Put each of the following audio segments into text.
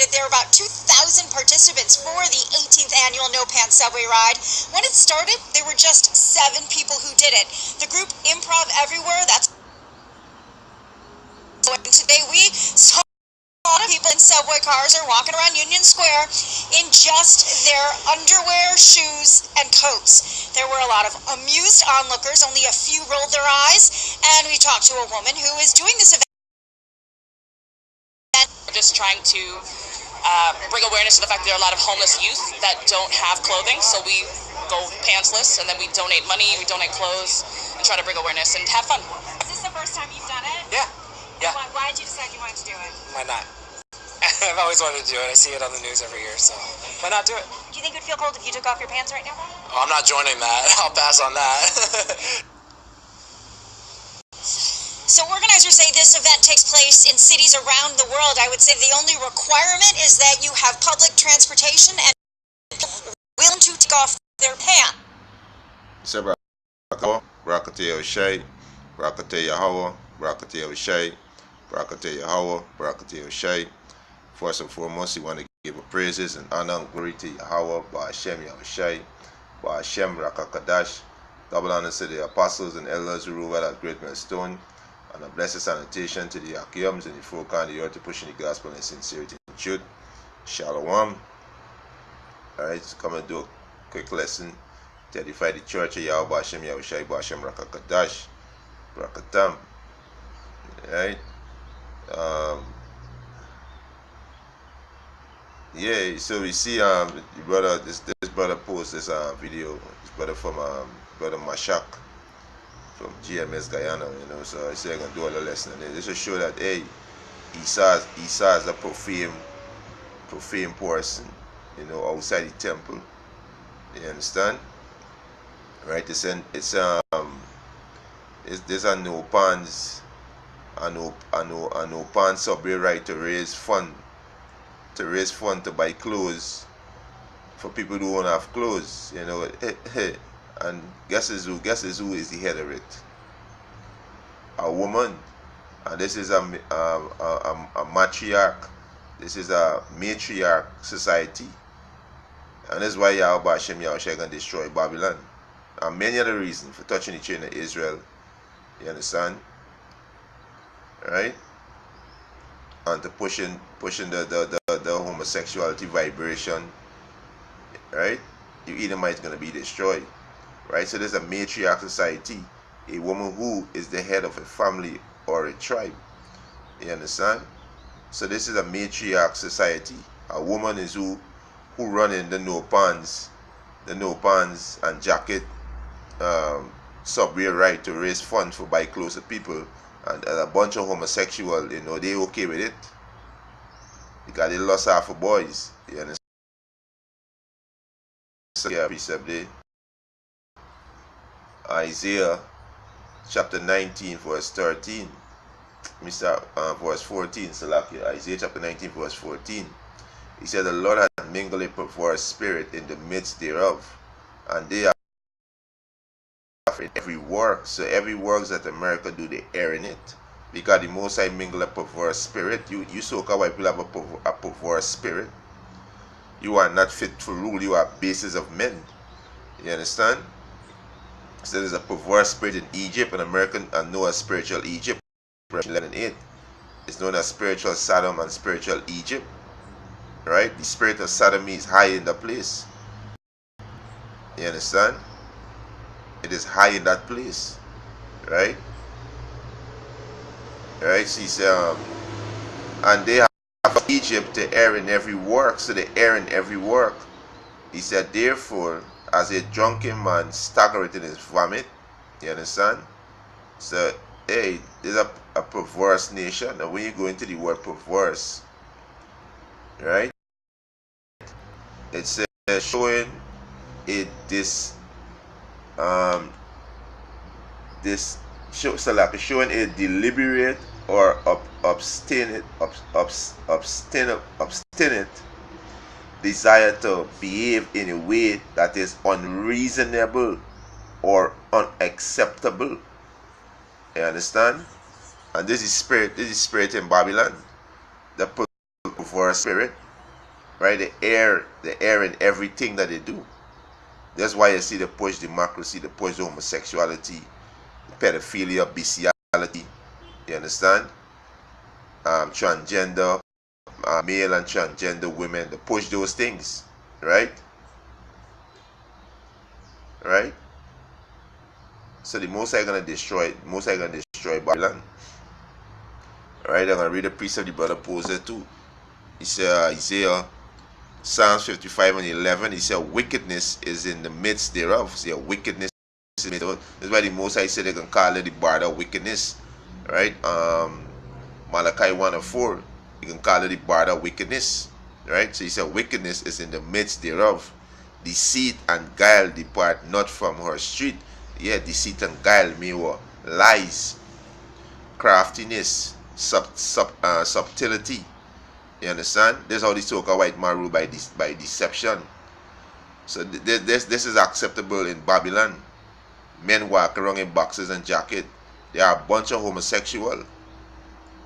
estimated there were about 2,000 participants for the 18th annual No Pants Subway Ride. When it started, there were just 7 people who did it. The group Improv Everywhere, that's today we saw a lot of people in subway cars or walking around Union Square in just their underwear, shoes, and coats. There were a lot of amused onlookers, only a few rolled their eyes, and we talked to a woman who is doing this event. We're just trying to bring awareness to the fact that there are a lot of homeless youth that don't have clothing, so we go pantsless, and then we donate money, we donate clothes, and try to bring awareness and have fun. Is this the first time you've done it? Yeah. Yeah. Why did you decide you wanted to do it? Why not? I've always wanted to do it. I see it on the news every year, so why not do it? Do you think it would feel cold if you took off your pants right now? Oh, I'm not joining that. I'll pass on that. So organizers say this event takes place in cities around the world. I would say the only requirement is that you have public transportation and people willing to take off their pants. Barakateh Shai, Barakateh Yahweh, Barakateh Shai, Barakateh Yahweh, Barakateh Shai. First and foremost, we want to give praises and honor and glory to Yahweh, Ba'ashem Yahushai, Ba'ashem Rakakadash. Double honor to the apostles and elders who rule at Great Millstone, and a blessed sanitation to the Akiums and the folk on the earth to pushing the gospel in sincerity and truth. Shalom. Alright, so come and do a quick lesson to edify the church of Yahweh, Ba'ashem Yahushai, Ba'ashem Rakakadash, Barakatam. Alright. Yeah, so we see the brother, this brother post this video. This brother from brother Mashak from GMS Guyana, so I say I'm gonna do a little lesson in it. This will show that Esau is a profane person, outside the temple. You understand? Right? There's a no pants subway right to raise fund to buy clothes for people who don't have clothes, and guess who is the head of it? A woman. And this is a matriarch. This is a matriarch society, and that's why Yahweh Hashem Yahushua can destroy Babylon, and many other reasons for touching the children of Israel. You understand? Right? And to pushing the homosexuality vibration, right? Your Edomite is going to be destroyed, right? So there's a matriarch society, a woman who is the head of a family or a tribe. You understand? So this is a matriarch society. A woman is who running the no pants and jacket subway right to raise funds for buy clothes to people. And a bunch of homosexual, they okay with it because they lost half of boys. You understand? Yeah, precept there. Isaiah chapter 19 verse 13. Verse 14. Isaiah chapter 19 verse 14. He said, the Lord hath mingled a perverse spirit in the midst thereof, and they are in every work. So every work that America do, they err in it, because the Most High mingle a perverse spirit. You so-called white people have a perverse spirit. You are not fit for rule. You are bases of men. You understand? So there's a perverse spirit in Egypt, and American and know a spiritual Egypt. 11:8. It's known as spiritual Sodom and spiritual Egypt. Right? The spirit of sodomy is high in the place. You understand? It is high in that place, right? Right? She said, and they have Egypt to err in every work, so they err in every work. He said, therefore, as a drunken man staggereth in his vomit. You understand? So, this is a perverse nation. And when you go into the word perverse, right? It says showing showing a deliberate or obstinate desire to behave in a way that is unreasonable or unacceptable. You understand? And this is spirit in Babylon, the perverse spirit. right? The air in everything that they do. That's why you see the push democracy, the push homosexuality, pedophilia, bestiality. You understand? Transgender, male and transgender women, they push those things, right? Right? So the Most High gonna destroy, Babylon. Alright, I'm gonna read a precept the brother posed too. He said, Isaiah, Psalms 55 and 11. He said, wickedness is in the midst thereof. He said, wickedness is in the midst thereof. That's why the Most High said they can call it the border of wickedness. Right? Malachi 1 and 4. You can call it the border of wickedness. Right? So he said, wickedness is in the midst thereof. Deceit and guile depart not from her street. Yeah, deceit and guile mean what? Lies, craftiness, subtlety. You understand? This is how the so-called white man rule by deception. So this is acceptable in Babylon. Men walk around in boxers and jacket. They are a bunch of homosexual.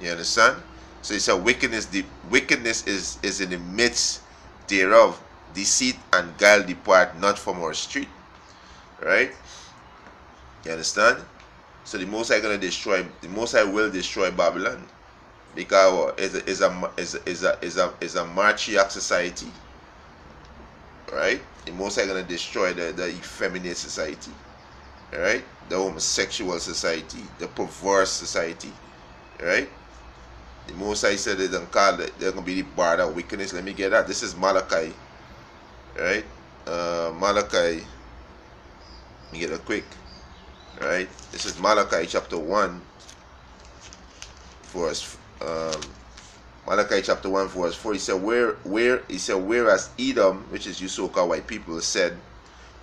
You understand? So it's a wickedness. The wickedness is in the midst thereof. Deceit and guile depart not from our street. Right? You understand? So the Most High gonna destroy. The Most High will destroy Babylon, because it's a matriarch society. Right? The Most High gonna destroy the effeminate society. Right? The homosexual society, the perverse society. Right? The Most High said they don't call it, they're gonna be the border of wickedness. Let me get that. This is Malachi. Right? Malachi. Let me get it quick. Right? This is Malachi chapter 1, verse Malachi chapter 1, verse 4. He said, whereas Edom, which is you so-called white people, said,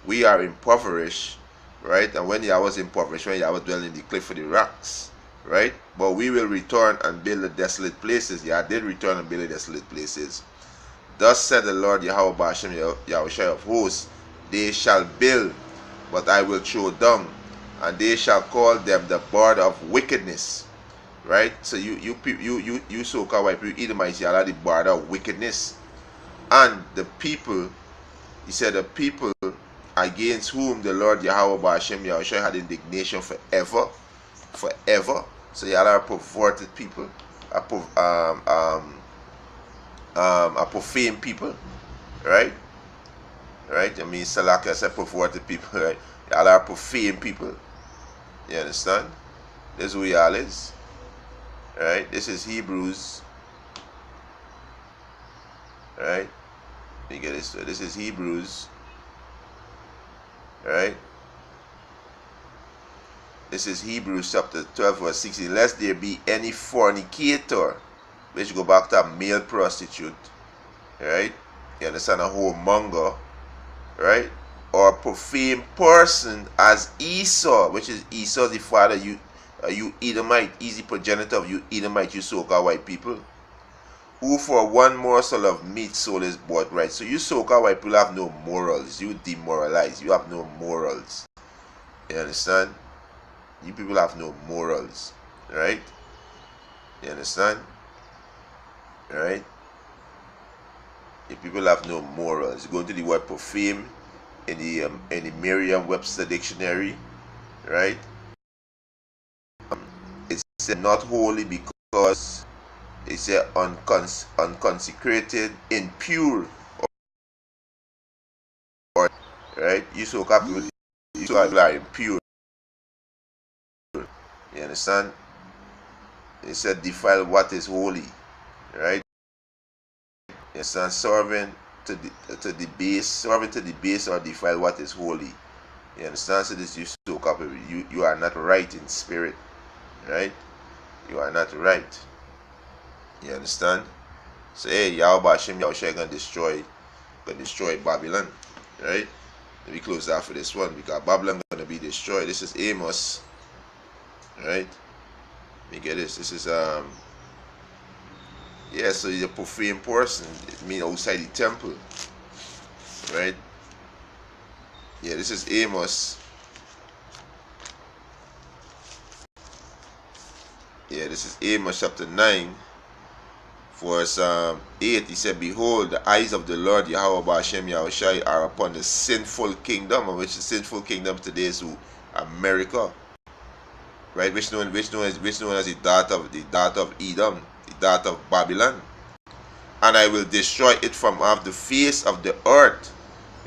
we are impoverished, right? And when Yahweh was impoverished, when Yahweh dwelt in the cliff of the rocks, right? But we will return and build the desolate places. Yah did return and build the desolate places. Thus said the Lord Yahweh Ba'ashem Yahushai of hosts, they shall build, but I will throw down, and they shall call them the border of wickedness. Right? So you so-called white people, Edomites, you are the border of wickedness. And the people, he said, the people against whom the Lord Yahweh Ba'ashem Yahushai had indignation forever. So you are perverted people, a profane people, right? Right? I mean, Salaka said perverted people, right? You are profane people. You understand? This is who y'all is. Right? This is Hebrews. Right? Let me get this. This is Hebrews. Right? This is Hebrews chapter 12 verse 16. Lest there be any fornicator, which go back to a male prostitute. Right? You understand? A whoremonger. Right? Or a profane person as Esau, which is Esau the father, you Edomite, easy progenitor of you Edomite, you so-called white people, who for one morsel of meat sold his birthright. So you so-called white people have no morals. You demoralize. You have no morals. You understand? You people have no morals. Right? You understand? Right? You people have no morals. You go to the word profane in the Merriam-Webster dictionary, right? It's not holy because it's unconsecrated, impure, or right? You so people are impure. You understand? It said defile what is holy, right? You understand? Serving to the base or defile what is holy. You understand? So this you so couple you are not right in spirit, right? You are not right. You understand? So hey, Yahweh Ba'ashem Yahushai gonna destroy Babylon, right? Let me close out for this one because Babylon gonna be destroyed. This is Amos, right? Let me get this. This is yeah, so he's a profane person. It means outside the temple, right? Yeah, this is Amos. Yeah, this is Amos chapter 9, verse 8, he said, Behold, the eyes of the Lord Yahweh Ba'ashem Yahushai are upon the sinful kingdom, and which the sinful kingdom today is who? America. Right? Which known as the daughter of Edom, the daughter of Babylon. And I will destroy it from off the face of the earth.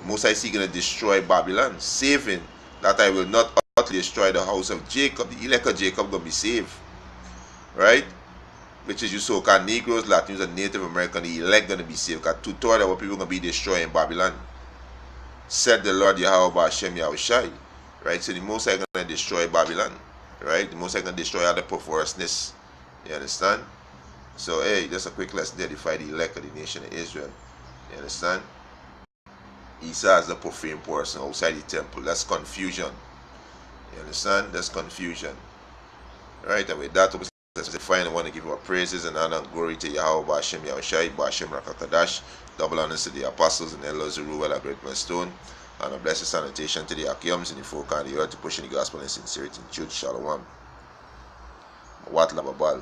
The Most High is going to destroy Babylon, saving that I will not utterly destroy the house of Jacob. The elect of Jacob going to be saved. Right? Which is you so-called Negroes, Latinos, and Native American, the elect going to be saved. Because 2/3 of what people going to be destroyed in Babylon. Said the Lord Yahweh Ba'ashem Yahushai. Right? So the Most High going to destroy Babylon. Right? The Most High going to destroy all the perverseness. You understand? So, hey, just a quick lesson to edify the elect of the nation of Israel. You understand? Esau is the profane person outside the temple. That's confusion. You understand? That's confusion. Right? And with that, I want to give our praises and honor and glory to Yahweh Ba'ashem Yahushai, Ba'ashem Rakakadash, double honors to the apostles and elders who rule a great milestone, and a blessed salutation to the Akiums in the folk and the earth to pushing the gospel in sincerity and truth. Shalom. Wat lababal.